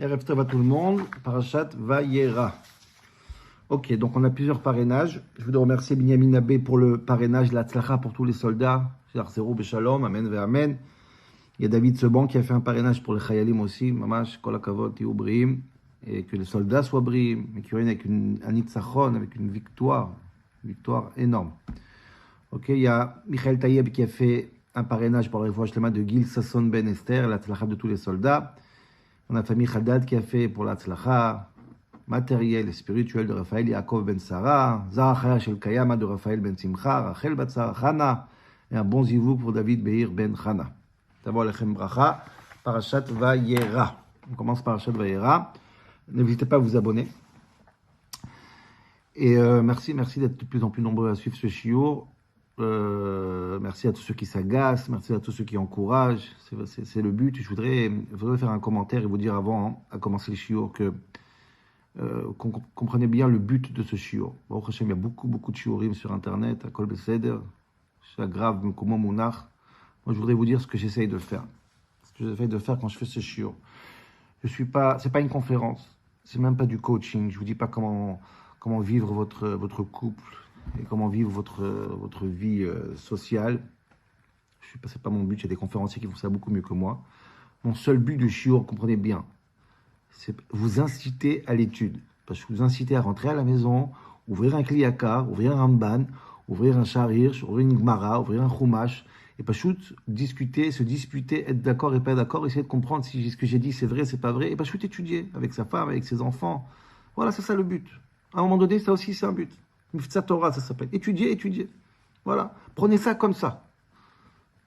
Erev Tov à tout le monde, Parashat Vayera. Ok, donc on a plusieurs parrainages. Je voudrais remercier Binyamin Abbé pour le parrainage, la tzlacha pour tous les soldats. Zéro Beshalom, Amen ve Amen. Il y a David Seban qui a fait un parrainage pour les Chayalim aussi. Mamash, Kol HaKavod, Tiou Briim. Et que les soldats soient briim, mais qu'il y ait avec un nitzachon, avec une victoire énorme. Ok, il y a Michael Tayeb qui a fait un parrainage pour la réfoua shlema de Gil Sasson Ben Esther, la tzlacha de tous les soldats. On a la famille Haddad qui a fait pour la tzlacha matérielle et spirituelle de Raphaël Yaakov Ben Sarah, Zahachaya Shel Kayama de Raphaël Ben Simcha, Rachel Batzar Chana, et un bon zivou pour David Beir Ben Chana. D'abord, Lechem Bracha, Parashat Vayera. On commence Parashat Vayera. N'hésitez pas à vous abonner. Et merci d'être de plus en plus nombreux à suivre ce shiur. Merci à tous ceux qui s'agacent, merci à tous ceux qui encouragent. C'est le but. Je voudrais faire un commentaire et vous dire avant, à commencer le shiur, que comprenez bien le but de ce shiur. Baruch Hashem, il y a beaucoup de shiurim sur Internet, à Kol Beseder, Shagrav, Mekomo Munach. Moi, je voudrais vous dire ce que j'essaye de faire. Ce que j'essaye de faire quand je fais ce shiur. C'est pas une conférence. C'est même pas du coaching. Je vous dis pas comment vivre votre couple et comment vivre votre vie sociale. C'est pas mon but. Il y a des conférenciers qui font ça beaucoup mieux que moi. Mon seul but du shiur, comprenez bien, c'est vous inciter à l'étude. Parce que vous incitez à rentrer à la maison, ouvrir un Kliyakar, ouvrir un Ramban, ouvrir un Sharir, ouvrir une Gemara, ouvrir un Chumash, et pas shoot, discuter, se disputer, être d'accord et pas d'accord, essayer de comprendre si ce que j'ai dit c'est vrai, c'est pas vrai, et pas shoot étudier avec sa femme, avec ses enfants. Voilà, c'est ça le but. À un moment donné, ça aussi c'est un but. Miftzat Torah, ça s'appelle. Étudier. Voilà. Prenez ça comme ça.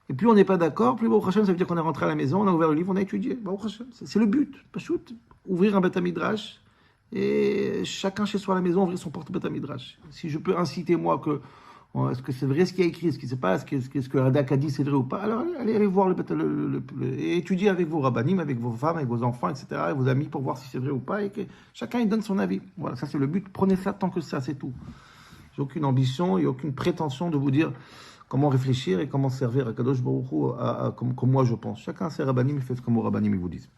Et plus on n'est pas d'accord, plus Baruch Hashem, ça veut dire qu'on est rentré à la maison, on a ouvert le livre, on a étudié. Baruch Hashem, c'est le but. Pas shoot, ouvrir un Beth Midrash, et chacun chez soi à la maison, ouvrir son porte Beth Midrash. Si je peux inciter moi que est-ce que c'est vrai ce qui est écrit, ce qui se passe, est-ce que Radak a dit c'est vrai ou pas, alors allez voir et étudier avec vos rabbanim, avec vos femmes, avec vos enfants, etc., et vos amis pour voir si c'est vrai ou pas, et que chacun il donne son avis. Voilà, ça c'est le but. Prenez ça tant que ça, c'est tout. J'ai aucune ambition et aucune prétention de vous dire comment réfléchir et comment servir à Kadosh Baruch Hu comme moi je pense. Chacun ses rabbanim, il fait comme vos rabbanim ils vous disent.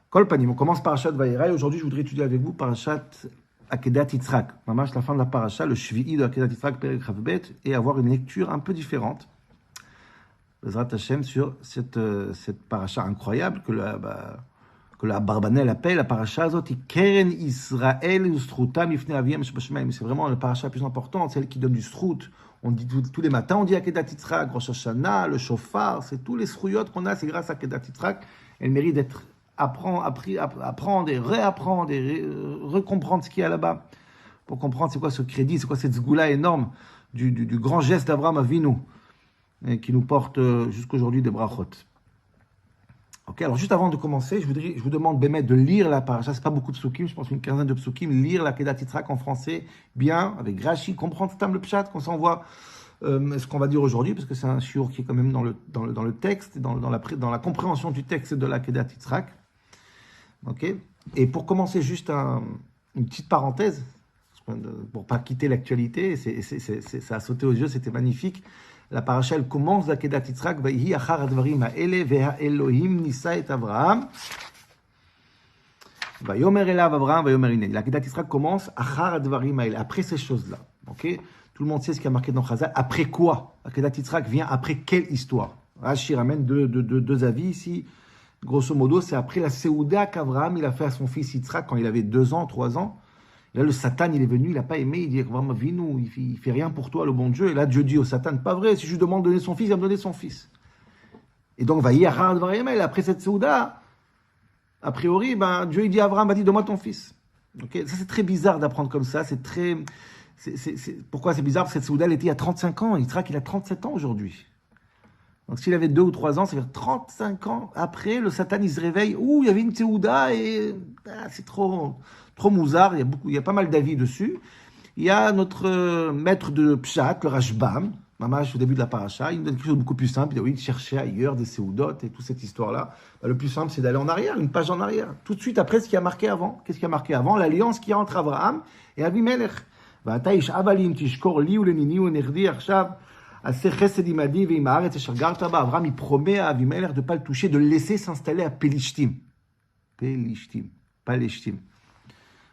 Kol Panim, on commence Parashat Vayera, et aujourd'hui je voudrais étudier avec vous Parashat Akedat Yitzhak, mamash la fin de la paracha, le shvi'i de Akedat Yitzhak, Perek Chavbet, et avoir une lecture un peu différente, Bezrat Hashem, sur cette paracha incroyable que la Barbanel appelle la paracha Azot, Keren Israël Ustruta Mifnei Aviem Shebashemaim. C'est vraiment la paracha la plus importante, celle qui donne du strout. On dit tous les matins, on dit Akedat Yitzhak, Rosh Hashanah, le shofar, c'est tous les srouyot qu'on a, c'est grâce à Akedat Yitzhak. Elle mérite d'être apprendre et réapprendre et recomprendre ce qu'il y a là-bas pour comprendre c'est quoi ce crédit, c'est quoi cette zgoula énorme du grand geste d'Abraham Avinu qui nous porte jusqu'aujourd'hui des brachot. Ok, alors juste avant de commencer, je vous demande Bémet de lire la paracha. C'est pas beaucoup de psukim, je pense une quinzaine de psukim, lire la Kedat Yitzhak en français bien avec Rashi, comprendre le pshat, qu'on s'envoie ce qu'on va dire aujourd'hui, parce que c'est un shiur qui est quand même dans le texte, dans la compréhension du texte de la Kedat Yitzhak. Ok. Et pour commencer, juste une petite parenthèse, pour pas quitter l'actualité, ça a sauté aux yeux, c'était magnifique. La paracha, elle commence la Kedat Yitzhak, Vayhi achar advarim ha'ele veha Elohim nisa et Avraham. Vayomer elav Avraham, vayomer ineni. La Kedat Yitzhak commence achar advarim ha'ele, après ces choses-là. Ok. Tout le monde sait ce qui a marqué dans Chazal. Après quoi? La Kedat Yitzhak vient après quelle histoire? Rashi ramène deux avis ici. Grosso modo, c'est après la Seouda qu'Avraham il a fait à son fils Yitzhak quand il avait 2 ans, 3 ans. Et là, le Satan, il est venu, il n'a pas aimé, il dit Avraham Avinu, il fait rien pour toi, le bon Dieu. Et là, Dieu dit au Satan, pas vrai, si je lui demande de donner son fils, il va me donner son fils. Et donc, après cette Seouda, a priori, Dieu il dit à Avraham, donne-moi ton fils. Okay, ça, c'est très bizarre d'apprendre comme ça. Pourquoi c'est bizarre? Parce que cette Seouda, elle était il y a 35 ans. Yitzhak, il a 37 ans aujourd'hui. Donc, s'il avait 2 ou 3 ans, ça veut dire 35 ans après, le Satan, il se réveille. Ouh, il y avait une Tseouda et c'est trop mouzard. Il y a pas mal d'avis dessus. Il y a notre maître de Pshat, le Rashbam, Mamash, au début de la paracha. Il nous donne quelque chose de beaucoup plus simple. Il dit oui, il cherchait ailleurs des Seoudot et toute cette histoire-là. Le plus simple, c'est d'aller en arrière, une page en arrière. Tout de suite après ce qui a marqué avant. Qu'est-ce qui a marqué avant? L'alliance qui y a entre Abraham et Avimelech. Abraham, il promet à Avimelech de ne pas le toucher, de le laisser s'installer à Pelishtim. Pelishtim. Paleshtim.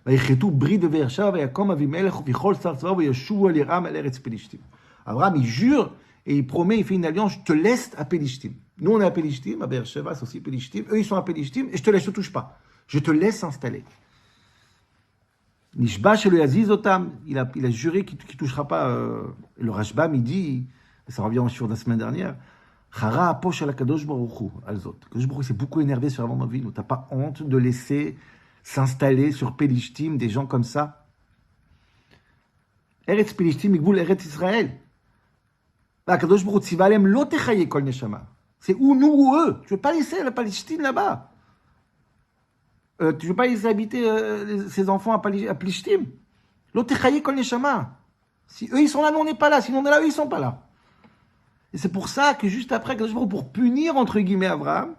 ויחרטו ברית בבאר שבע ויקום אבימלך וכל שר צבאו וישובו אל ירם אל ארץ פלישתים. Abraham, il jure et il promet, il fait une alliance, je te laisse à Pelishtim. Nous, on est à Pelishtim, à Be'er Sheva, c'est aussi Pelishtim. Eux, ils sont à Pelishtim et je te laisse, je te touche pas. Je te laisse installer. Nishba shelo yaziz otam, il a juré qu'il ne touchera pas. Le Rashbam, il dit, ça revient en sur de la semaine dernière, Chara aposh al Kadosh Baruch Hu, alzot. Kadosh Baruch Hu s'est beaucoup énervé sur Avraham Avinu. T'as pas honte de laisser s'installer sur Pelishtim des gens comme ça? Eretz Pelishtim, Igboul Eretz Israël. Kadosh Baruch Hu tziva alem lo techaye kol neshama. C'est ou nous ou eux. Tu ne veux pas laisser la Palestine là-bas. Tu ne veux pas laisser habiter ces enfants à Plishtim. L'otechaye kol neshama. Si eux ils sont là, nous on n'est pas là. Si nous on est là, eux ils sont pas là. Et c'est pour ça que juste après, pour punir entre guillemets Abraham,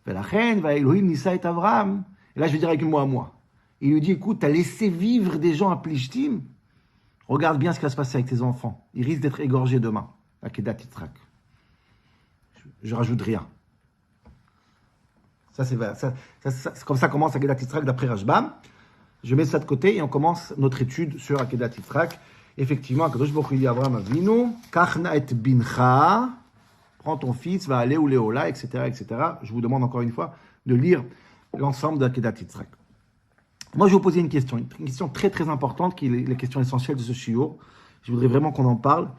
la reine va Elohim Nissa et Abraham. Et là je vais dire avec moi à moi. Il lui dit écoute, tu as laissé vivre des gens à Plishtim. Regarde bien ce qui va se passer avec tes enfants. Ils risquent d'être égorgés demain. À Kedat Yitzhak. Je rajoute rien. Ça, c'est comme ça commence Akedat Yitzhak d'après Rashbam. Je mets ça de côté et on commence notre étude sur Akedat Yitzhak. Effectivement, Akadosh Baruch Hu dit à Abraham Avinu, Kachna et bincha, prends ton fils, va aller où Léola, etc., etc. Je vous demande encore une fois de lire l'ensemble d'Akedat Yitzhak. Moi, je vais vous poser une question très très importante, qui est la question essentielle de ce shiur. Je voudrais vraiment qu'on en parle.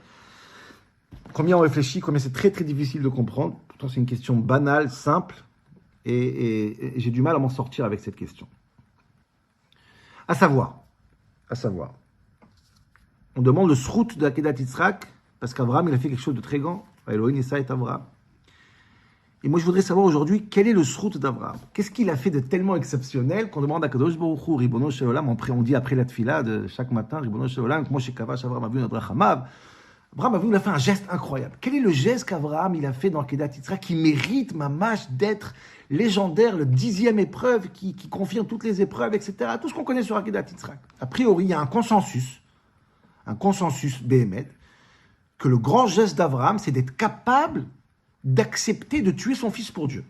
Combien on réfléchit, combien c'est très très difficile de comprendre. Pourtant, c'est une question banale, simple. Et j'ai du mal à m'en sortir avec cette question. À savoir, on demande le srout de Akedat Yitzhak, parce qu'Abraham, il a fait quelque chose de très grand. Elohim Nissa et Abraham. Et moi, je voudrais savoir aujourd'hui, quel est le srout d'Abraham? Qu'est-ce qu'il a fait de tellement exceptionnel qu'on demande à Kadosh Baruch Hu, Ribono Shel Olam, on dit après la tfila de chaque matin, Ribono Shel Olam, Moshe Kavash Avraham Avinu Adrachamav. Abraham Avinu, il a fait un geste incroyable. Quel est le geste qu'Abraham, il a fait dans Akedat Yitzhak qui mérite, mamash, d'être légendaire, le 10e épreuve qui confirme toutes les épreuves, etc. Tout ce qu'on connaît sur Akedat Yitzhak. A priori, il y a un consensus béhémet, que le grand geste d'Abraham, c'est d'être capable d'accepter de tuer son fils pour Dieu.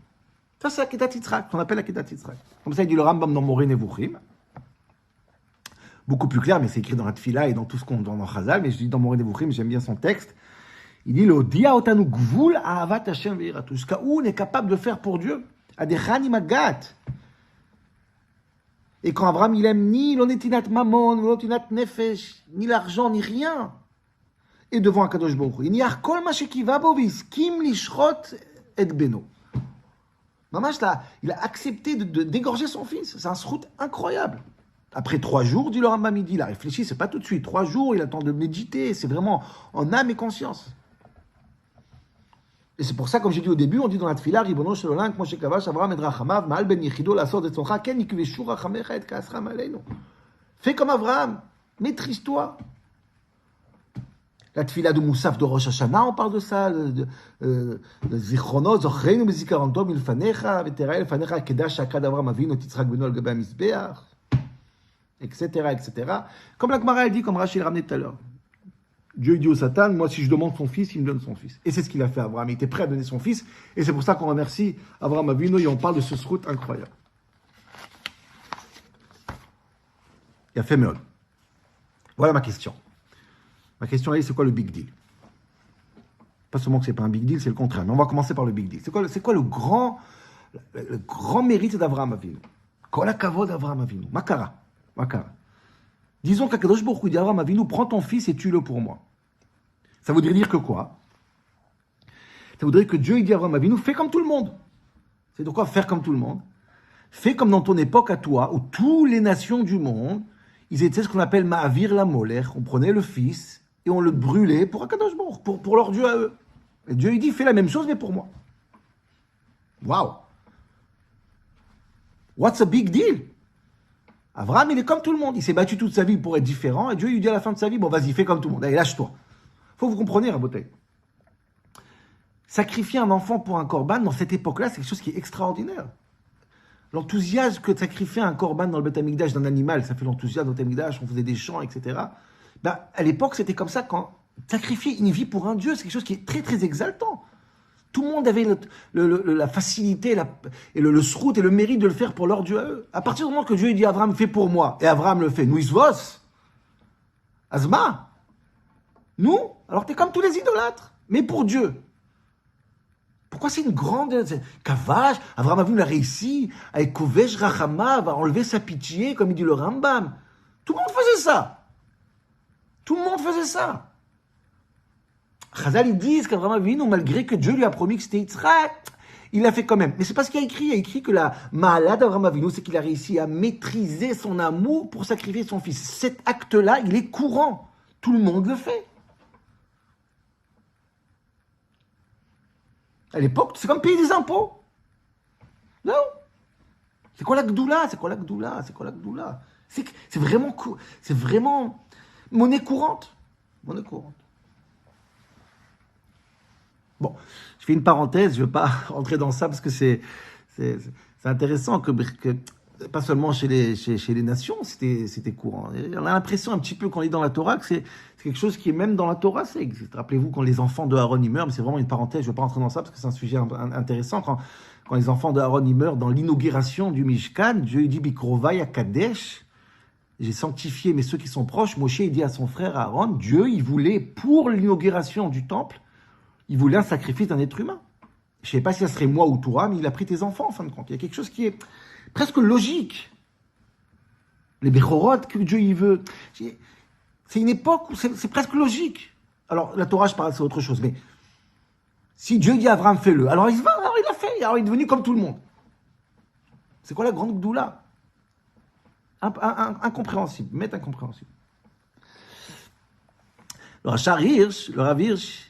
Ça, c'est Akedat Yitzhak, qu'on appelle Akedat Yitzhak. Comme ça, il dit le Rambam dans Moreh Nevuchim. Beaucoup plus clair, mais c'est écrit dans la Tfila et dans tout ce qu'on dans Chazal, mais je dis dans Moreh Nevuchim, j'aime bien son texte. Il dit le dia otanu gvul ahavat Hashem ve'iratu. Jusqu'à où on est capable de faire pour Dieu? Adechan imagat. Et quand Abraham, il aime ni l'onetinat mamon, ni l'onetinat nefesh, ni l'argent, ni rien. Et devant Akadosh Baruch Hu, il n'y a kol ma shekiva bo viskim lishrot et beno. Mamash là, il a accepté d'égorger son fils. C'est un srout incroyable. Après 3 jours, dit le Rambam, il a réfléchi, c'est pas tout de suite. 3 jours, il attend de méditer, c'est vraiment en âme et conscience. Et c'est pour ça, comme j'ai dit au début, on dit dans la Tfila, Ribono Shel Olam, Moshe Kavash Avraham et Rachamav, Ma'al ben Yechido, Lasod et Tzoncha, Ken Yikveshu Rachamecha et Kasram Aleinu. Fais comme Avraham, maîtrise-toi. La Tfila de Moussaf de Rosh Hashanah, on parle de ça, de Zichronot, Zochreinu Bezikaron Tov Milfanecha, Veterael Fanecha, Kedash Akad Avraham Avinu, Titzrak Beno al Gabei HaMizbeach, etc., etc. Comme la Gemara dit, comme Rachel ramenait tout à l'heure. Dieu dit au Satan, moi si je demande son fils, il me donne son fils. Et c'est ce qu'il a fait Abraham. Il était prêt à donner son fils. Et c'est pour ça qu'on remercie Abraham Avinu et on parle de ce srout incroyable. Il a fait Meod. Voilà ma question. Ma question est, c'est quoi le big deal? Pas seulement que c'est pas un big deal, c'est le contraire. Mais on va commencer par le big deal. C'est quoi le grand mérite d'Abraham Avinu? Kol hakavod d'Abraham Avinu. Makara. Disons qu'Akadosh Baruch Hu dit à Abraham Avinu, prends ton fils et tue-le pour moi. Ça voudrait dire que quoi? Ça voudrait que Dieu il dit à Abraham Avinu, fais comme tout le monde. C'est de quoi faire comme tout le monde? Fais comme dans ton époque à toi, où toutes les nations du monde, ils étaient ce qu'on appelle Ma'avir la Molech. On prenait le fils et on le brûlait pour Akadosh Baruch Hu, pour leur Dieu à eux. Et Dieu il dit, fais la même chose mais pour moi. Waouh! What's a big deal? Abraham, il est comme tout le monde. Il s'est battu toute sa vie pour être différent. Et Dieu lui dit à la fin de sa vie, bon, vas-y, fais comme tout le monde. Allez, lâche-toi. Faut que vous compreniez, Rabotai. Sacrifier un enfant pour un korban, dans cette époque-là, c'est quelque chose qui est extraordinaire. L'enthousiasme que de sacrifier un korban dans le Beth Amikdash d'un animal, ça fait l'enthousiasme dans le Beth Amikdash, on faisait des chants, etc. À l'époque, c'était comme ça. Quand sacrifier une vie pour un Dieu, c'est quelque chose qui est très, très exaltant. Tout le monde avait la facilité et le srout et le mérite de le faire pour leur Dieu à eux. À partir du moment que Dieu dit Abraham, fais pour moi, et Abraham le fait, nous isvos, Azma, nous, alors t'es comme tous les idolâtres, mais pour Dieu. Pourquoi c'est une grande cavage? Abraham Avinu l'a réussi, avec Kovesh Rachama, va enlever sa pitié, comme il dit le Rambam. Tout le monde faisait ça. Tout le monde faisait ça. Chazal, ils disent qu'Abraham Avinu, malgré que Dieu lui a promis que c'était Yitzhak, il l'a fait quand même. Mais c'est pas ce qu'il a écrit. Il a écrit que la malade d'Abraham Avinu, c'est qu'il a réussi à maîtriser son amour pour sacrifier son fils. Cet acte-là, il est courant. Tout le monde le fait. À l'époque, c'est comme payer des impôts. Non. C'est quoi la Gdoula? C'est quoi la Gdoula? C'est quoi la Gdoula? C'est vraiment monnaie courante. Monnaie courante. Bon, je fais une parenthèse, je ne veux pas rentrer dans ça parce que c'est intéressant que pas seulement chez les nations, c'était courant. On a l'impression un petit peu quand on est dans la Torah que c'est quelque chose qui est même dans la Torah. Rappelez-vous quand les enfants de Aaron meurent, mais c'est vraiment une parenthèse, je ne veux pas rentrer dans ça parce que c'est un sujet intéressant. Quand les enfants de Aaron meurent dans l'inauguration du Mishkan, Dieu dit Bikrovai à Kadesh, j'ai sanctifié mais ceux qui sont proches. Moshe il dit à son frère Aaron, Dieu il voulait pour l'inauguration du temple, il voulait un sacrifice d'un être humain. Je ne sais pas si ça serait moi ou toi, mais il a pris tes enfants en fin de compte. Il y a quelque chose qui est presque logique. Les Bechorot que Dieu il veut. C'est une époque où c'est presque logique. Alors, la Torah, je parle, c'est autre chose. Mais si Dieu dit à Abraham, fais-le, alors il se va, alors il l'a fait. Alors il est devenu comme tout le monde. C'est quoi la grande Gdoula? Incompréhensible. Mais incompréhensible. Le Rav Hirsch,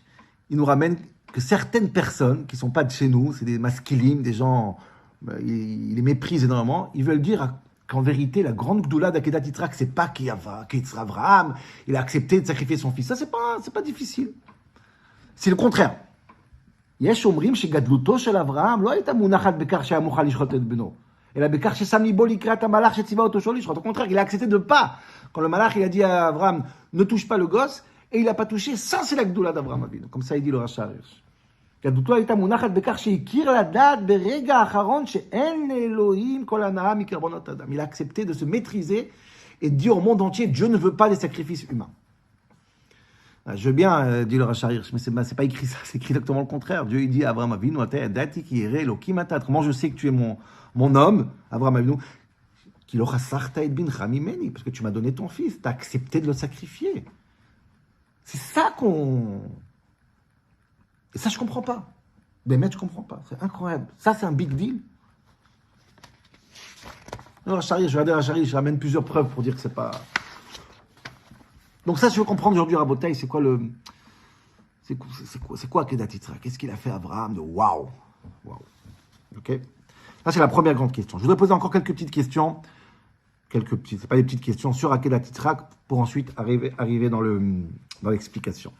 il nous ramène que certaines personnes qui ne sont pas de chez nous, c'est des maskilim, des gens, ils les méprisent énormément, ils veulent dire qu'en vérité, la grande Gdoula d'Akedat Yitzhak, c'est pas qu'Avraham, il a accepté de sacrifier son fils. Ça, c'est pas difficile. C'est le contraire. יש אומרים שגדלותו של אברהם לא הייתה מונחת בכך שהיה מוכן לשחוט את בנו, אלא בכך ששם ליבו לקראת המלאך שציווה אותו שלא לשחוט. Au contraire, il a accepté de pas. Quand le malach, il a dit à Abraham, ne touche pas le gosse, et il n'a pas touché, ça c'est la Gdoula d'Abraham Avinu. comme ça il dit le Rav Hirsch. גדלותו הייתה מונחת בכך שהכיר לדעת ברגע האחרון שאין לאלוהים כל הנאה מקרבנות אדם. Il a accepté de se maîtriser et de dire au monde entier, Dieu ne veut pas des sacrifices humains. Je veux bien, dit le Rav Hirsch, mais c'est pas écrit ça, c'est écrit exactement le contraire. Dieu il dit à Abraham Avinu, comment je sais que tu es mon homme, Abraham Avinu, parce que tu m'as donné ton fils, tu as accepté de le sacrifier. C'est ça Et ça, je comprends pas. Je comprends pas. C'est incroyable. Ça, c'est un big deal. Alors, je vais regarder Rav Hirsch, je ramène plusieurs preuves pour dire que c'est pas... Donc ça, je veux comprendre aujourd'hui, Rabotai, c'est quoi Akedat Yitzhak? Qu'est-ce qu'il a fait Abraham de waouh? Ok. Ça, c'est la première grande question. Je voudrais poser encore quelques petites questions. C'est pas des petites questions sur Akedat Yitzhak pour ensuite arriver dans l'explication.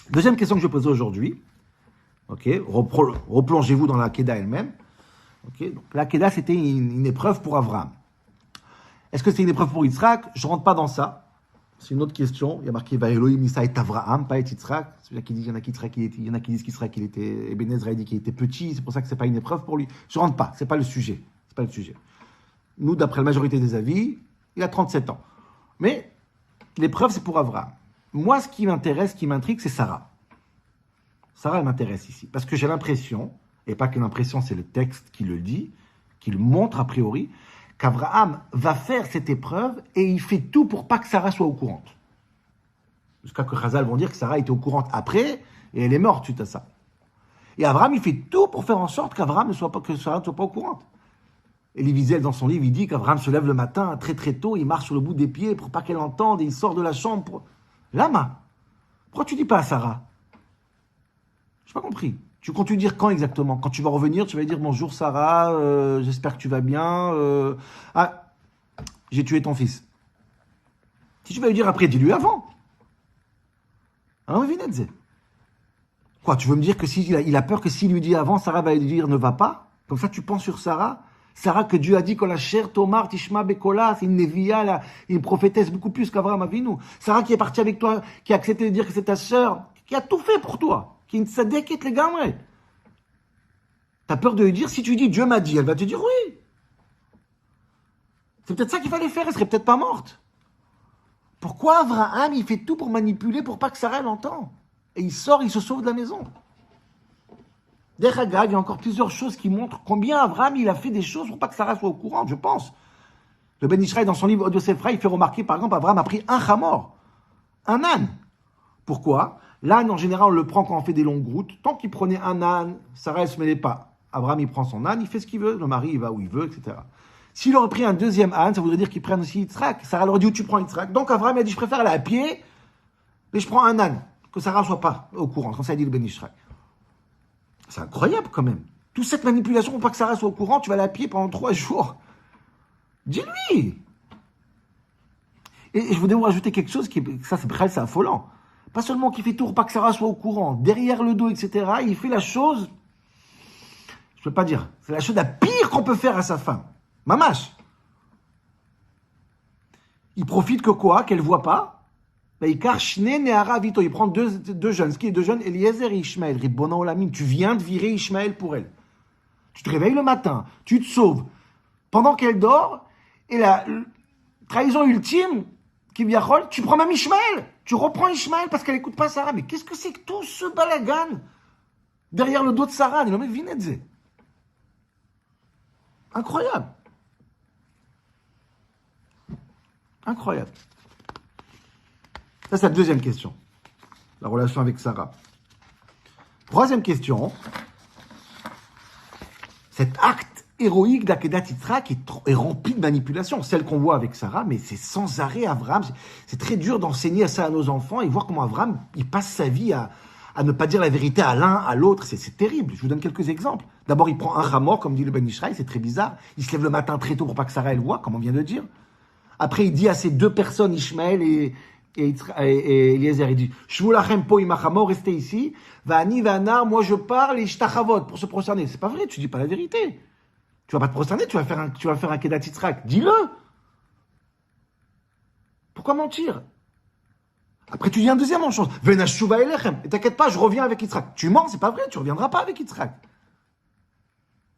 Deuxième question que je vais poser aujourd'hui. Ok. Replongez-vous dans l'Akeda elle-même. Ok. Donc l'Akeda, c'était une épreuve pour Abraham. Est-ce que c'est une épreuve pour Yitzhak? Je rentre pas dans ça. C'est une autre question. Il y a marqué Vaïloïm Nissa et Avraham, pas et Yitzhak. Il y en a qui disent qu'Yitzhak il était, Ebenezer a dit qu'il était petit, c'est pour ça que c'est pas une épreuve pour lui. Je rentre pas, c'est pas le sujet. Nous, d'après la majorité des avis, il a 37 ans. Mais l'épreuve, c'est pour Avraham. Moi, ce qui m'intéresse, ce qui m'intrigue, c'est Sarah. Sarah, elle m'intéresse ici. Parce que j'ai l'impression, et pas que l'impression, c'est le texte qui le dit, qui le montre a priori, qu'Abraham va faire cette épreuve et il fait tout pour pas que Sarah soit au courant. Jusqu'à que Chazal vont dire que Sarah était au courant après et elle est morte suite à ça. Et Abraham, il fait tout pour faire en sorte que Sarah ne soit pas au courant. Elie Wiesel, dans son livre, il dit qu'Abraham se lève le matin très très tôt, il marche sur le bout des pieds pour pas qu'elle entende et il sort de la chambre. Lama, pourquoi tu dis pas à Sarah? Je n'ai pas compris. Tu comptes lui dire quand exactement? Quand tu vas revenir, tu vas lui dire bonjour Sarah, j'espère que tu vas bien. J'ai tué ton fils. Si tu vas lui dire après, dis-lui avant. Alors, Vinetze. Quoi, tu veux me dire que il a peur que s'il lui dit avant, Sarah va lui dire ne va pas? Comme ça, tu penses sur Sarah? Sarah que Dieu a dit que la chair Tomar Tishma Bekola, c'est une Nevia, une prophétesse beaucoup plus qu'Avraham Avinu. Sarah qui est partie avec toi, qui a accepté de dire que c'est ta sœur, qui a tout fait pour toi. Qui ne s'adéquite les gamres. Tu as peur de lui dire, si tu dis Dieu m'a dit, elle va te dire oui. C'est peut-être ça qu'il fallait faire, elle serait peut-être pas morte. Pourquoi Abraham, il fait tout pour manipuler pour pas que Sarah l'entende? Et il sort, il se sauve de la maison. Derrière, il y a encore plusieurs choses qui montrent combien Abraham, il a fait des choses pour pas que Sarah soit au courant, je pense. Le Ben Ishraï, dans son livre Od Yosef Ra, il fait remarquer, par exemple, Abraham a pris un chamor, un âne. Pourquoi? L'âne, en général, on le prend quand on fait des longues routes. Tant qu'il prenait un âne, Sarah, elle se mêlait pas. Abraham, il prend son âne, il fait ce qu'il veut. Le mari, il va où il veut, etc. S'il aurait pris un deuxième âne, ça voudrait dire qu'il prenne aussi Yitzhak. Sarah leur dit où tu prends Yitzhak. Donc Abraham a dit, je préfère aller à pied, mais je prends un âne. Que Sarah ne soit pas au courant. Comme ça, il dit le Ben Ishraï. C'est incroyable quand même. Toute cette manipulation pour pas que Sarah soit au courant, tu vas aller à pied pendant 3 jours. Dis-lui. Et je voudrais vous rajouter quelque chose qui, ça c'est affolant. Pas seulement qu'il fait tout pour pas que Sarah soit au courant, derrière le dos, etc. Il fait la chose, je peux pas dire, c'est la chose la pire qu'on peut faire à sa femme. Mamash. Il profite que quoi, qu'elle voit pas. Il prend deux jeunes. Ce qui est deux jeunes, Eliezer et Ishmaël. Ribbona Olamim, tu viens de virer Ishmaël pour elle. Tu te réveilles le matin, tu te sauves. Pendant qu'elle dort, et la trahison ultime, qui viachol, tu prends même Ishmaël. Tu reprends Ishmaël parce qu'elle n'écoute pas Sarah. Mais qu'est-ce que c'est que tout ce balagan derrière le dos de Sarah? Il en met Vinedze. Incroyable. Incroyable. Ça, c'est la deuxième question. La relation avec Sarah. Troisième question. Cet acte héroïque d'Akedat Yitzhak est rempli de manipulation. Celle qu'on voit avec Sarah, mais c'est sans arrêt Abraham. C'est très dur d'enseigner ça à nos enfants et voir comment Abraham, il passe sa vie à ne pas dire la vérité à l'un, à l'autre. C'est terrible. Je vous donne quelques exemples. D'abord, il prend un chamor, comme dit le Ben Ishraï, c'est très bizarre. Il se lève le matin très tôt pour pas que Sarah elle voit, comme on vient de dire. Après, il dit à ces deux personnes, Ishmaël et Eliezer, il dit, Shvulachem po imachamor, restez ici. Vani vanar, moi je parle et shtachavot pour se prosterner. C'est pas vrai, tu dis pas la vérité. Tu vas pas te prosterner, tu vas faire un Kedat Yitzhak. Dis-le. Pourquoi mentir? Après, tu dis un deuxième chose. Venashuva elechem. Et t'inquiète pas, je reviens avec Yitzhak. Tu mens, c'est pas vrai, tu reviendras pas avec Yitzhak.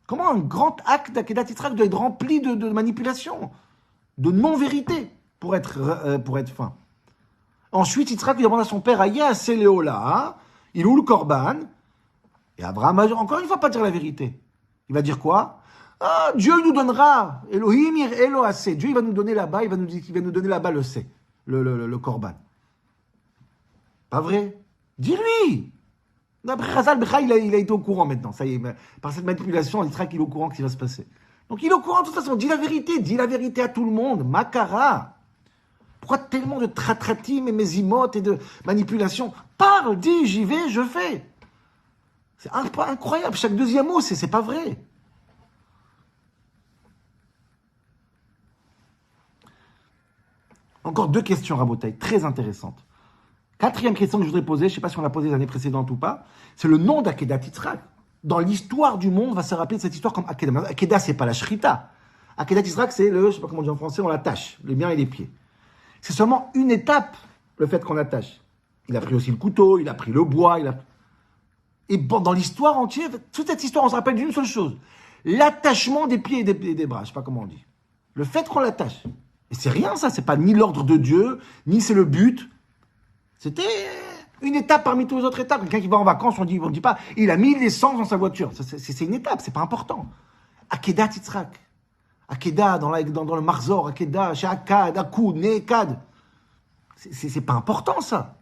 Comment un grand acte d'Akedat Yitzhak doit être rempli de manipulation, de non-vérité, pour être fin. Ensuite, Yitzhak lui demande à son père, Aya Seleola, il est où le Korban? Et Abraham va encore une fois pas dire la vérité. Il va dire quoi? Ah, Dieu nous donnera, Elohim Elohase, Dieu il va nous donner là-bas, il va nous donner là-bas le Korban. Pas vrai? Dis-lui! D'après Chazal, il a été au courant maintenant, ça y est, par cette manipulation, Yitzhak il est au courant que ce qui va se passer. Donc il est au courant de toute façon, dis la vérité à tout le monde, Makara. Pourquoi tellement de tratratim et mésimotes et de manipulation? Parle, dis, j'y vais, je fais. C'est incroyable, chaque deuxième mot, c'est pas vrai. Encore 2 questions, Rabotaï, très intéressantes. 4e question que je voudrais poser, je ne sais pas si on l'a posée les années précédentes ou pas, c'est le nom d'Akedat Yitzhak. Dans l'histoire du monde, on va se rappeler de cette histoire comme Akedah. Akedah, c'est pas la shrita. Akedat Yitzhak, c'est je ne sais pas comment on dit en français, on l'attache, les mains et les pieds. C'est seulement une étape, le fait qu'on l'attache. Il a pris aussi le couteau, il a pris le bois, Et bon, dans l'histoire entière, toute cette histoire, on se rappelle d'une seule chose. L'attachement des pieds et des bras, je ne sais pas comment on dit. Le fait qu'on l'attache. Et c'est rien ça, c'est pas ni l'ordre de Dieu, ni c'est le but. C'était une étape parmi toutes les autres étapes. Quelqu'un qui va en vacances, on dit pas, il a mis l'essence dans sa voiture. C'est une étape, c'est pas important. Akedat Yitzhak. Akedah dans le Marzor, Akedah, chez Akkad, Akoud, Nekad. C'est pas important ça.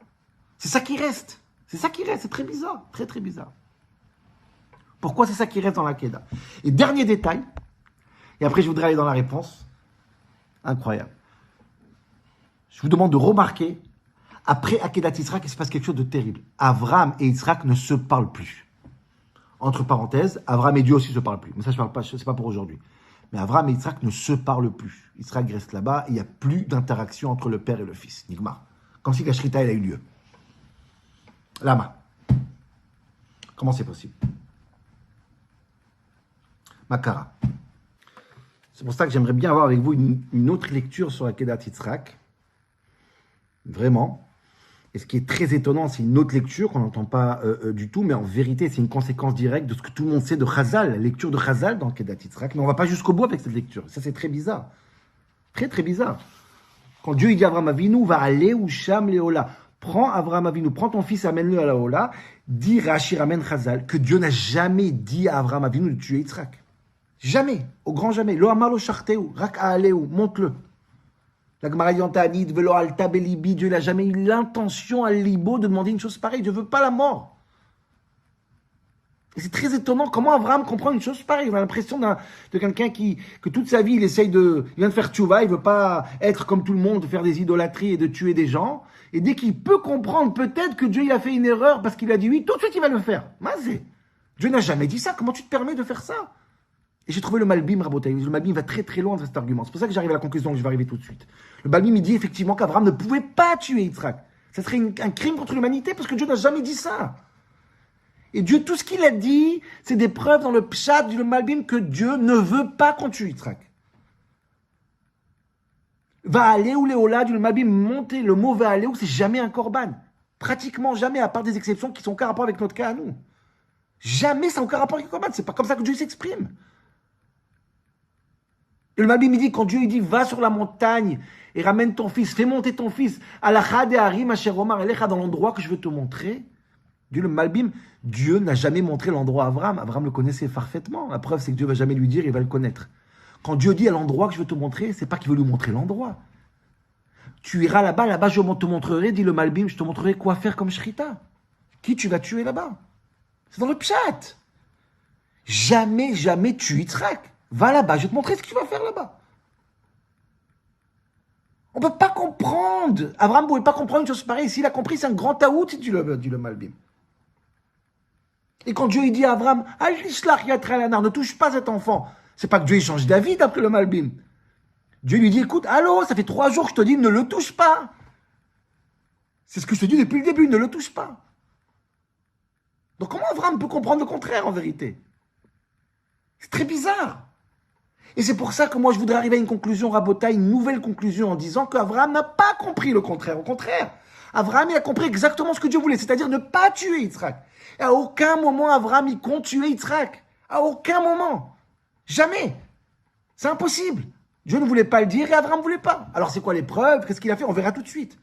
C'est ça qui reste. C'est très bizarre. Très très bizarre. Pourquoi c'est ça qui reste dans l'Akedah? Et dernier détail, et après je voudrais aller dans la réponse. Incroyable. Je vous demande de remarquer, après Akedat Yitzhak, il se passe quelque chose de terrible. Avraham et Yitzhak ne se parlent plus. Entre parenthèses, Avraham et Dieu aussi ne se parlent plus. Mais ça, je parle pas, c'est pas pour aujourd'hui. Mais Avraham et Yitzhak ne se parlent plus. Yitzhak reste là-bas, il n'y a plus d'interaction entre le père et le fils. Nigmar. Comme si la shrita, elle a eu lieu. Lama. Comment c'est possible? Makara. C'est pour ça que j'aimerais bien avoir avec vous une autre lecture sur Akedat Yitzhak. Vraiment. Et ce qui est très étonnant, c'est une autre lecture qu'on n'entend pas du tout, mais en vérité, c'est une conséquence directe de ce que tout le monde sait de Chazal, la lecture de Chazal dans Kedat Yitzhak. Mais on ne va pas jusqu'au bout avec cette lecture. Ça, c'est très bizarre. Très, très bizarre. Quand Dieu il dit à Avraham Avinu, va aller ou Sham Léola. Prends Avraham Avinu, prends ton fils, amène-le à la Ola. Dit Rashi ramène Chazal que Dieu n'a jamais dit à Avraham Avinu de tuer Yitzhak. Jamais, au grand jamais. Lo amar lo sharteu, rak aaleu, monte-le. La Gemara dit en Ta'anit, velo alta belibi, Dieu n'a jamais eu l'intention à libo de demander une chose pareille. Dieu ne veut pas la mort. Et c'est très étonnant comment Abraham comprend une chose pareille. On a l'impression de quelqu'un que toute sa vie, il vient de faire tchouva, il ne veut pas être comme tout le monde, faire des idolâtries et de tuer des gens. Et dès qu'il peut comprendre peut-être que Dieu il a fait une erreur parce qu'il a dit oui, tout de suite il va le faire. Mazé. Dieu n'a jamais dit ça. Comment tu te permets de faire ça? Et j'ai trouvé le Malbim, Rabotai. Le Malbim va très très loin dans cet argument. C'est pour ça que j'arrive à la conclusion que je vais arriver tout de suite. Le Malbim, il dit effectivement qu'Abraham ne pouvait pas tuer Yitzhak. Ça serait un crime contre l'humanité parce que Dieu n'a jamais dit ça. Et Dieu, tout ce qu'il a dit, c'est des preuves dans le Pshat du Malbim que Dieu ne veut pas qu'on tue Yitzhak. Va aller ou Léola du Malbim, monter le mot va aller ou c'est jamais un korban. Pratiquement jamais, à part des exceptions qui sont aucun rapport avec notre cas à nous. Jamais ça n'a aucun rapport avec le korban. C'est pas comme ça que Dieu s'exprime. Le Malbim, il dit, quand Dieu il dit, va sur la montagne et ramène ton fils, fais monter ton fils, à la Chade Harim, Asher Omar Elecha, dans l'endroit que je veux te montrer. Dieu, le Malbim, Dieu n'a jamais montré l'endroit à Abraham. Abraham le connaissait parfaitement. La preuve, c'est que Dieu va jamais lui dire, il va le connaître. Quand Dieu dit à l'endroit que je veux te montrer, c'est pas qu'il veut lui montrer l'endroit. Tu iras là-bas, je te montrerai, dit le Malbim, je te montrerai quoi faire comme shrita. Qui tu vas tuer là-bas? C'est dans le pshat. Jamais, jamais tu Yitzhak. Va là-bas, je vais te montrer ce que tu vas faire là-bas. On ne peut pas comprendre. Abraham ne pouvait pas comprendre une chose pareille. S'il a compris, c'est un grand taout, dit le Malbim. Et quand Dieu il dit à Abraham, ne touche pas cet enfant, c'est pas que Dieu il change d'avis d'après le Malbim. Dieu lui dit, écoute, allô, ça fait 3 jours que je te dis, ne le touche pas. C'est ce que je te dis depuis le début, ne le touche pas. Donc comment Abraham peut comprendre le contraire en vérité? C'est très bizarre. Et c'est pour ça que moi je voudrais arriver à une conclusion, Rabotai, une nouvelle conclusion en disant qu'Abraham n'a pas compris le contraire. Au contraire, Abraham il a compris exactement ce que Dieu voulait, c'est-à-dire ne pas tuer Yitzhak. Et à aucun moment Abraham il compte tuer Yitzhak. À aucun moment. Jamais. C'est impossible. Dieu ne voulait pas le dire et Abraham ne voulait pas. Alors c'est quoi les preuves? Qu'est-ce qu'il a fait? On verra tout de suite.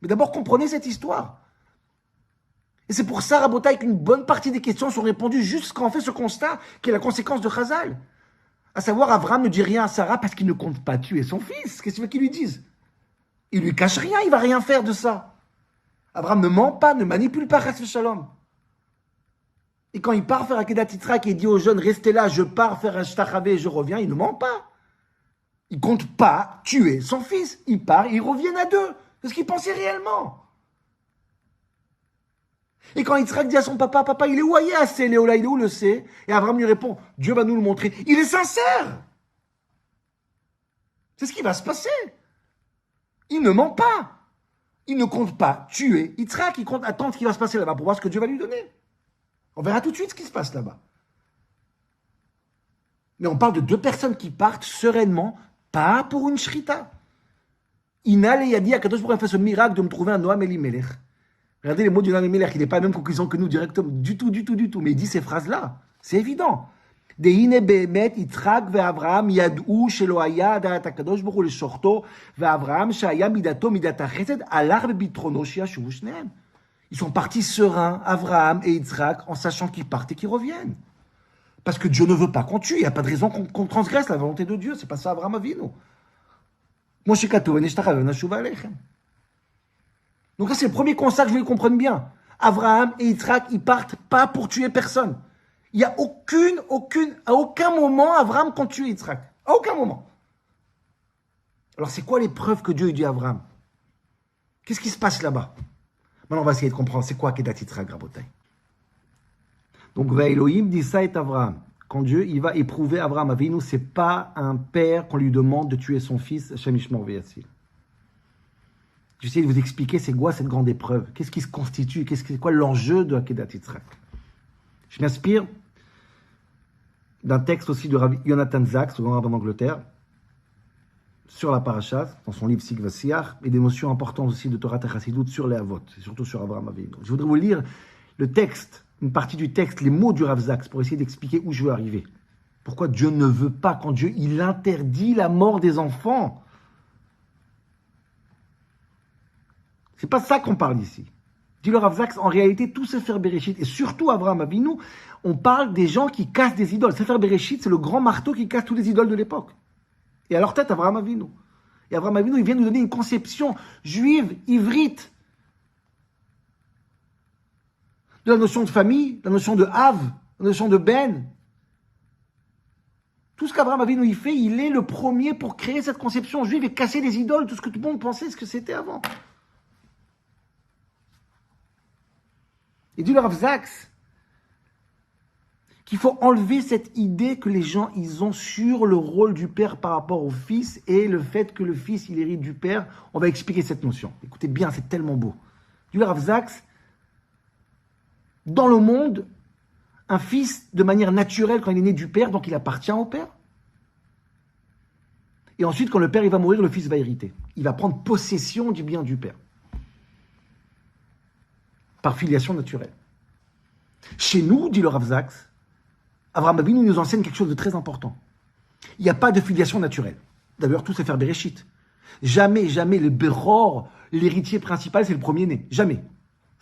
Mais d'abord comprenez cette histoire. Et c'est pour ça, Rabotai, qu'une bonne partie des questions sont répondues juste quand on fait ce constat, qui est la conséquence de Chazal. À savoir, Abraham ne dit rien à Sarah parce qu'il ne compte pas tuer son fils. Qu'est-ce qu'il veut qu'il lui dise? Il lui cache rien, il va rien faire de ça. Abraham ne ment pas, ne manipule pas, Chas Shalom. Et quand il part faire Akedat Yitzhak et il dit aux jeunes, restez là, je pars faire un shtachavé et je reviens, il ne ment pas. Il ne compte pas tuer son fils. Il part, ils reviennent à 2. C'est ce qu'il pensait réellement. Et quand Yitzhak dit à son papa, papa, il est où assez, Léola, il est où le sait? Et Abraham lui répond, Dieu va nous le montrer. Il est sincère. C'est ce qui va se passer. Il ne ment pas. Il ne compte pas tuer Yitzhak, il compte attendre ce qui va se passer là-bas pour voir ce que Dieu va lui donner. On verra tout de suite ce qui se passe là-bas. Mais on parle de 2 personnes qui partent sereinement, pas pour une shrita. Inal et Yadi, Akadosh Baruch Hu a fait ce miracle de me trouver un Noam Elimelech. Regardez les mots du Noam Elimelech, il n'est pas à la même conclusion que nous directement, du tout. Mais il dit ces phrases-là, c'est évident. Dehine be'emet Yitzhak ve'Avraham yad'u shelo haya da'at Akadosh Baruch Hu leshorto ve'Avraham shaya midato midat hachesed alach bebitrono sheyashuvu shnehem. Ils sont partis sereins, Avraham et Yitzhak, en sachant qu'ils partent et qu'ils reviennent. Parce que Dieu ne veut pas qu'on tue, il n'y a pas de raison qu'on transgresse la volonté de Dieu, c'est pas ça Avraham Avinu. Moshe Katoven eshtachave nashuva aleichem. Donc là, c'est le premier constat que je veux qu'on comprenne bien. Abraham et Yitzhak, ils partent pas pour tuer personne. Il n'y a à aucun moment, Abraham compte tuer Yitzhak. À aucun moment. Alors, c'est quoi les preuves que Dieu dit à Abraham? Qu'est-ce qui se passe là-bas? Maintenant, on va essayer de comprendre c'est quoi Kedat Yitzhak, Rabotai. Donc, Elohim dit ça est Abraham. Quand Dieu il va éprouver Abraham Avinu, c'est pas un père qu'on lui demande de tuer son fils, Hashem Yishmor V'Yatsil. J'essaie de vous expliquer c'est quoi cette grande épreuve. Qu'est-ce qui se constitue? C'est quoi l'enjeu de Akedat Yitzhak? Je m'inspire d'un texte aussi de Rabbi Yonatan Zaks, le grand rabbin d'Angleterre, sur la paracha, dans son livre Sikva Siach, et des notions importantes aussi de Torah Chassidut sur les Avot, et surtout sur Abraham Avinu. Je voudrais vous lire le texte, une partie du texte, les mots du Rav Zaks, pour essayer d'expliquer où je veux arriver. Pourquoi Dieu ne veut pas, quand Dieu il interdit la mort des enfants. C'est pas ça qu'on parle ici. Dit le Rav Zaks, en réalité, tout Sefer Bereshit, et surtout Abraham Avinu, on parle des gens qui cassent des idoles. Sefer Bereshit, c'est le grand marteau qui casse toutes les idoles de l'époque. Et à leur tête, Abraham Avinu. Et Abraham Avinu, il vient nous donner une conception juive, ivrite, de la notion de famille, la notion de Hav, la notion de Ben. Tout ce qu'Abraham Avinu il fait, il est le premier pour créer cette conception juive et casser les idoles, tout ce que tout le monde pensait, ce que c'était avant. Et dit le Rav Zaks qu'il faut enlever cette idée que les gens ils ont sur le rôle du père par rapport au fils et le fait que le fils il hérite du père. On va expliquer cette notion. Écoutez bien, c'est tellement beau. Dit le Rav Zaks, dans le monde, un fils, de manière naturelle, quand il est né du père, donc il appartient au père. Et ensuite, quand le père il va mourir, le fils va hériter. Il va prendre possession du bien du père. Par filiation naturelle. Chez nous, dit le Rav Zaks, Abraham Avinu nous enseigne quelque chose de très important. Il n'y a pas de filiation naturelle. D'ailleurs, tout c'est faire Bereshit. Jamais, jamais le Beror, l'héritier principal, c'est le premier-né. Jamais.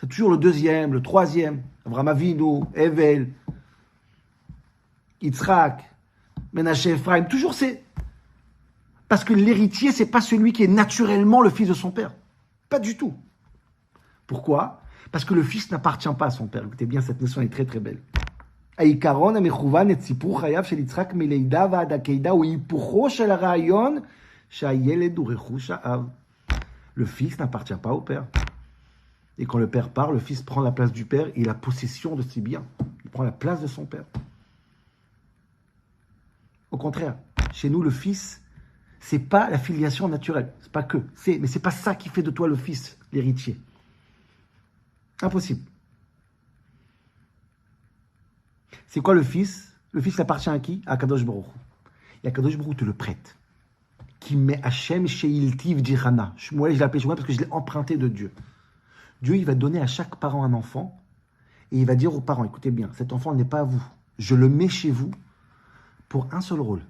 C'est toujours le deuxième, le troisième. Abraham Avinu, Evel, Yitzhak, Menashe Ephraim. Toujours c'est... Parce que l'héritier, c'est pas celui qui est naturellement le fils de son père. Pas du tout. Pourquoi ? Parce que le fils n'appartient pas à son père. Écoutez bien, cette notion est très très belle. העיקרון המכוון את סיפור חייו של יצחק מלידה ועד עקדה הוא היפוכו של הרעיון שהילד הוא רכוש האב. Le fils n'appartient pas au père. Et quand le père part, le fils prend la place du père et la possession de ses biens. Il prend la place de son père. Au contraire, chez nous, le fils, c'est pas la filiation naturelle. C'est pas que. Mais c'est pas ça qui fait de toi le fils, l'héritier. Impossible. C'est quoi le fils ? Le fils appartient à qui ? À Kadosh Baruch Hu. Et Kadosh Baruch Hu te le prête. Qui met Hachem Sheiltiv Dirana. Moi, je l'ai appelé Shmuel parce que je l'ai emprunté de Dieu. Dieu, il va donner à chaque parent un enfant et il va dire aux parents, écoutez bien, cet enfant n'est pas à vous. Je le mets chez vous pour un seul rôle.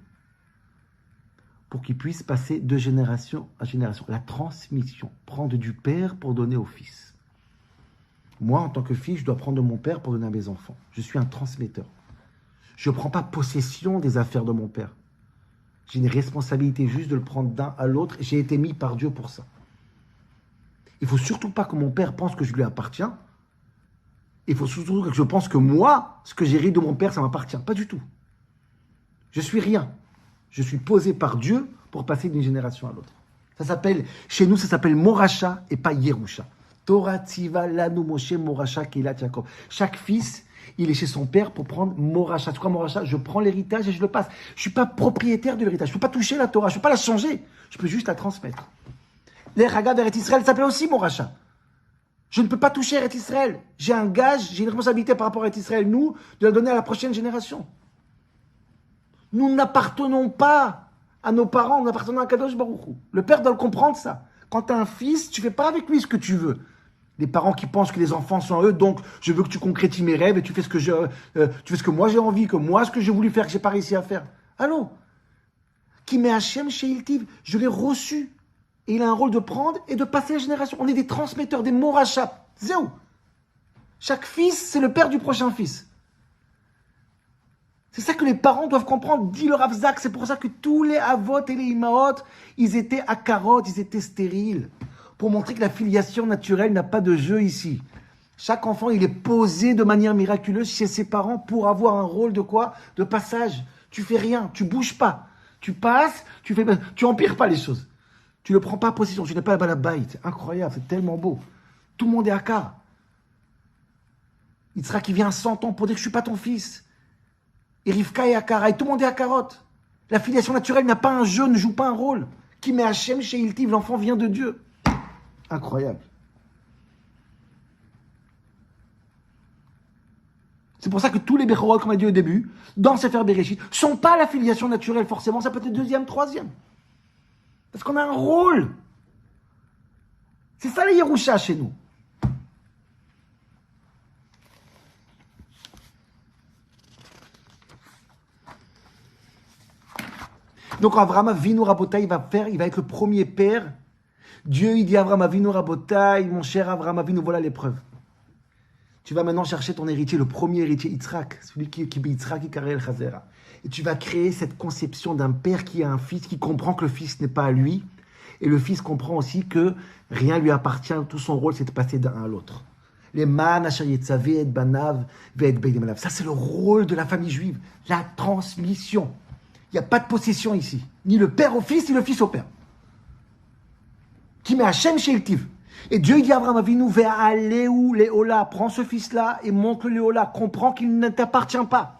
Pour qu'il puisse passer de génération à génération. La transmission. Prendre du père pour donner au fils. Moi, en tant que fils, je dois prendre de mon père pour donner à mes enfants. Je suis un transmetteur. Je ne prends pas possession des affaires de mon père. J'ai une responsabilité juste de le prendre d'un à l'autre. J'ai été mis par Dieu pour ça. Il ne faut surtout pas que mon père pense que je lui appartiens. Il faut surtout que je pense que moi, ce que j'hérite de mon père, ça m'appartient. Pas du tout. Je suis rien. Je suis posé par Dieu pour passer d'une génération à l'autre. Ça s'appelle, chez nous, ça s'appelle Moracha et pas Yerusha. Torah Tziva Lanu Moshe Moracha Keilat Yaakov. Chaque fils, il est chez son père pour prendre Moracha. C'est quoi Moracha ? Je prends l'héritage et je le passe. Je ne suis pas propriétaire de l'héritage. Je ne peux pas toucher la Torah. Je ne peux pas la changer. Je peux juste la transmettre. L'Eraga d'Eretz Israël s'appelle aussi Moracha. Je ne peux pas toucher Eretz Israël. J'ai un gage, j'ai une responsabilité par rapport à Eretz Israël, nous, de la donner à la prochaine génération. Nous n'appartenons pas à nos parents, nous appartenons à Kadosh Baruch Hu. Le père doit le comprendre, ça. Quand tu as un fils, tu ne fais pas avec lui ce que tu veux. Les parents qui pensent que les enfants sont eux, donc je veux que tu concrétises mes rêves et tu fais ce que tu fais ce que moi j'ai envie, que moi ce que j'ai voulu faire, que j'ai pas réussi à faire. Allô ? Qui met Hachem chez Iltiv, je l'ai reçu. Et il a un rôle de prendre et de passer la génération. On est des transmetteurs, des morachas. Zéou. Chaque fils, c'est le père du prochain fils. C'est ça que les parents doivent comprendre. Dit le Rav Zaks, c'est pour ça que tous les avot et les imaot, ils étaient à carottes, ils étaient stériles. Pour montrer que la filiation naturelle n'a pas de jeu ici. Chaque enfant, il est posé de manière miraculeuse chez ses parents pour avoir un rôle de quoi ? De passage. Tu fais rien, tu bouges pas. Tu passes, tu empires pas les choses. Tu ne prends pas position, tu n'es pas la balabait. C'est incroyable, c'est tellement beau. Tout le monde est à car. Yitzhak qui vient à 100 ans pour dire que je ne suis pas ton fils. Et Rivka est à car, et tout le monde est à carotte. La filiation naturelle n'a pas un jeu, ne joue pas un rôle. Qui met Hachem chez Iltiv, l'enfant vient de Dieu. Incroyable. C'est pour ça que tous les Bechorot, comme on a dit au début, dans Sefer Bereshit, ne sont pas la filiation naturelle forcément, ça peut être deuxième, troisième. Parce qu'on a un rôle. C'est ça les Yerusha chez nous. Donc Avraham Avinu Rabotai, il va être le premier père. Dieu, il dit à Avraham Avinu Rabotai, mon cher Avraham Avinu, voilà l'épreuve. Tu vas maintenant chercher ton héritier, le premier héritier, Yitzhak, celui qui Yitzhak, qui Karel Chazera. Et tu vas créer cette conception d'un père qui a un fils, qui comprend que le fils n'est pas à lui. Et le fils comprend aussi que rien lui appartient, tout son rôle, c'est de passer d'un à l'autre. Les man asher yetzavé et banav ve et beidemanav. Ça, c'est le rôle de la famille juive, la transmission. Il n'y a pas de possession ici. Ni le père au fils, ni le fils au père. Qui met Hachem chez Iltiv. Et Dieu dit à Avraham Avinu, Ve'aleu Léola, prends ce fils-là et montre-le Léola, comprends qu'il ne t'appartient pas.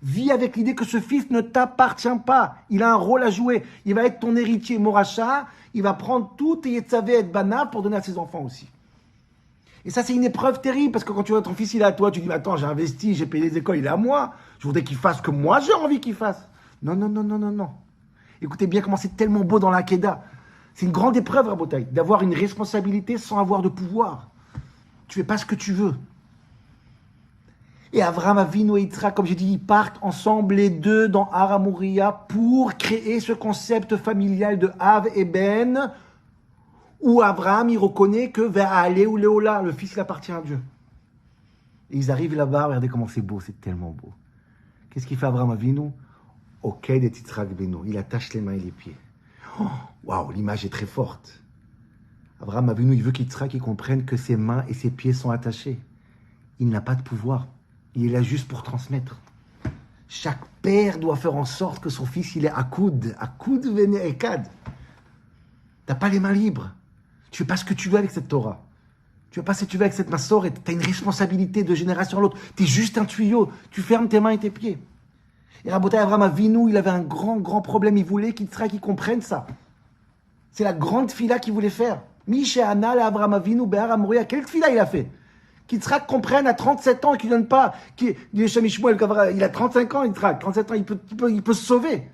Vis avec l'idée que ce fils ne t'appartient pas. Il a un rôle à jouer. Il va être ton héritier Moracha. Il va prendre tout et Yetzavé et Banav pour donner à ses enfants aussi. Et ça, c'est une épreuve terrible parce que quand tu vois ton fils, il est à toi, tu dis, attends, j'ai investi, j'ai payé les écoles, il est à moi. Je voudrais qu'il fasse ce que moi j'ai envie qu'il fasse. Non, non, non, non, non, non. Écoutez bien comment c'est tellement beau dans l'Akedah. C'est une grande épreuve, Rabotai, d'avoir une responsabilité sans avoir de pouvoir. Tu fais pas ce que tu veux. Et Avraham Avinu et Yitzhak, comme j'ai dit, ils partent ensemble les deux dans Har Moriah pour créer ce concept familial de Av et Ben, où Avraham, il reconnaît que Ve'aleu ou Léola, le fils, il appartient à Dieu. Et ils arrivent là-bas, regardez comment c'est beau, c'est tellement beau. Qu'est-ce qu'il fait Avraham Avinu? Ok, de Yitzhak Beno, il attache les mains et les pieds. Waouh, l'image est très forte. Avraham Avinu, il veut qu'Yitzhak comprenne que ses mains et ses pieds sont attachés. Il n'a pas de pouvoir. Il est là juste pour transmettre. Chaque père doit faire en sorte que son fils, il est akoud vene ekad. T'as pas les mains libres. Tu fais pas ce que tu veux avec cette Torah. Tu fais pas ce que tu veux avec cette Massorah. Tu as une responsabilité de génération à l'autre. Tu es juste un tuyau. Tu fermes tes mains et tes pieds. Et Rabotai Avraham Avinu, il avait un grand problème. Il voulait qu'Yitzhak comprenne ça. C'est la grande fila qu'il voulait faire. Mishéana la Avraham Avinu Behar Moriah. Quelle fila il a fait? Qu'Yitzhak comprenne à 37 ans et qu'il ne donne pas. Il a 35 ans, Yitzhak. 37 ans, il peut se sauver.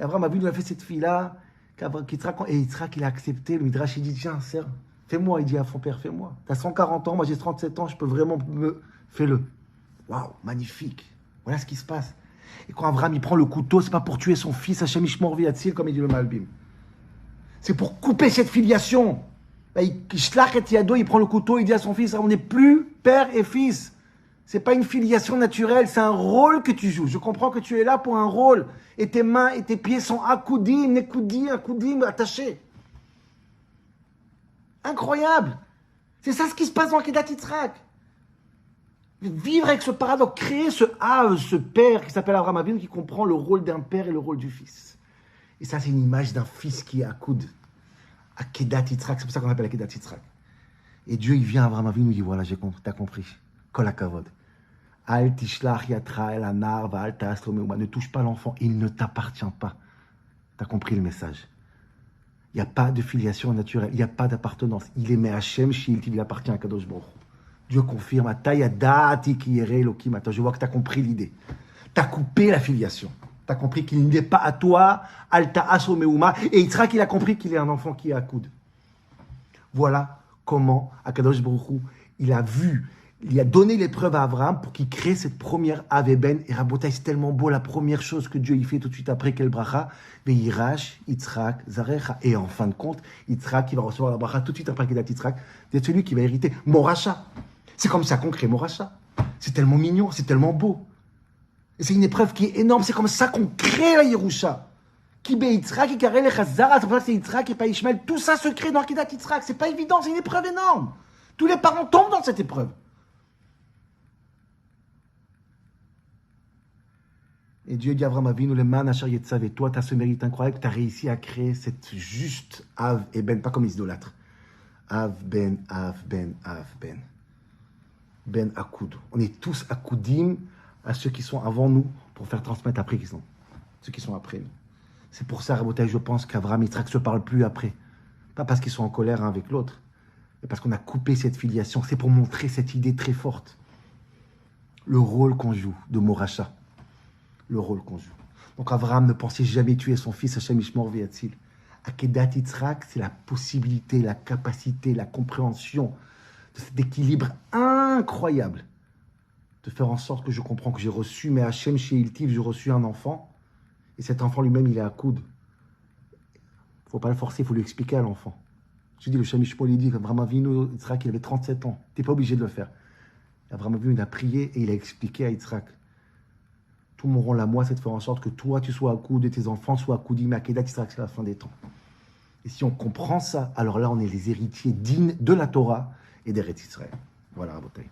Et Avraham Avinu a fait cette fila. Et Yitzhak, il a accepté. Le Midrash, il dit, tiens, serre, fais-moi. Il dit à son père, fais-moi. T'as 140 ans, moi j'ai 37 ans, je peux vraiment Fais-le. Waouh, magnifique. Voilà ce qui se passe. Et quand Avraham, il prend le couteau, c'est pas pour tuer son fils, Hachem Ishmor Viatzil, comme il dit le Malbim. C'est pour couper cette filiation. Il prend le couteau, il dit à son fils, on n'est plus père et fils. C'est pas une filiation naturelle, c'est un rôle que tu joues. Je comprends que tu es là pour un rôle. Et tes mains et tes pieds sont akoudim, attachés. Incroyable. C'est ça ce qui se passe dans Kedat Yitzhak. Vivre avec ce paradoxe, créer ce père qui s'appelle Avraham Avinu, qui comprend le rôle d'un père et le rôle du fils. Et ça, c'est une image d'un fils qui est akoud. Kedat Yitzhak, c'est pour ça qu'on appelle Kedat Yitzhak. Et Dieu, il vient à Avraham Avinu, il dit, voilà, t'as compris. Kol hakavod. Al tishlach yatra el anar va al ta'as lo meuma. Ne touche pas l'enfant, il ne t'appartient pas. T'as compris le message. Il n'y a pas de filiation naturelle, il n'y a pas d'appartenance. Il aimait Hachem, il appartient à Kadosh Baruch. Dieu confirme, je vois que tu as compris l'idée. Tu as coupé la filiation. Tu as compris qu'il n'est pas à toi, al ta'as lo meuma. Et Yitzhak, il a compris qu'il est un enfant qui est à coude. Voilà comment Akadosh Baruch Hu, il a donné l'épreuve à Abraham pour qu'il crée cette première Aveben. Et Rabotai, c'est tellement beau, la première chose que Dieu y fait tout de suite après, quel bracha? Ve'yirash Yitzhak Zarecha. Et en fin de compte, Yitzhak, il va recevoir la bracha tout de suite après Kedat Yitzhak, d'être celui qui va hériter Moracha. C'est comme ça qu'on crée Moracha. C'est tellement mignon, c'est tellement beau. Et c'est une épreuve qui est énorme, c'est comme ça qu'on crée la Yerusha. Qui be Yitzhak, qui carré les Chazara, c'est pour ça que c'est Yitzhak et pas Ishmael. Tout ça se crée dans Kedat Yitzhak. C'est pas évident, c'est une épreuve énorme. Tous les parents tombent dans cette épreuve. Et Dieu dit à Avraham Avinu, le man asher yetzav, et toi, tu as ce mérite incroyable, tu as réussi à créer cette juste Av et Ben, pas comme les idolâtres. Av, Ben, Av, Ben, Av, Ben. Ben Akoud. On est tous Akoudim à ceux qui sont avant nous pour faire transmettre après ceux qui sont après nous. C'est pour ça, Rabotai, je pense qu'Avraham et Yitzhak ne se parlent plus après. Pas parce qu'ils sont en colère un avec l'autre, mais parce qu'on a coupé cette filiation. C'est pour montrer cette idée très forte. Le rôle qu'on joue de Moracha. Le rôle qu'on joue. Donc Avraham ne pensait jamais tuer son fils Hachem Ishmor Viatzil. Akedat Yitzhak, c'est la possibilité, la capacité, la compréhension de cet équilibre incroyable de faire en sorte que je comprends que j'ai reçu, mais Hachem chez Iltiv, j'ai reçu un enfant, et cet enfant lui-même, il est à coude. Il ne faut pas le forcer, il faut lui expliquer à l'enfant. Je dis, le Shamish Paul, il dit, Abraham Avinu, Yitzhak, il avait 37 ans. Tu n'es pas obligé de le faire. Abraham Avinu, il a prié et il a expliqué à Yitzhak. Tout mon rôle à moi, c'est de faire en sorte que toi, tu sois à coude et tes enfants soient à coude. Mais Akedat Yitzhak, c'est la fin des temps. Et si on comprend ça, alors là, on est les héritiers dignes de la Torah et des Eretz Israël. Voilà, Rabotai.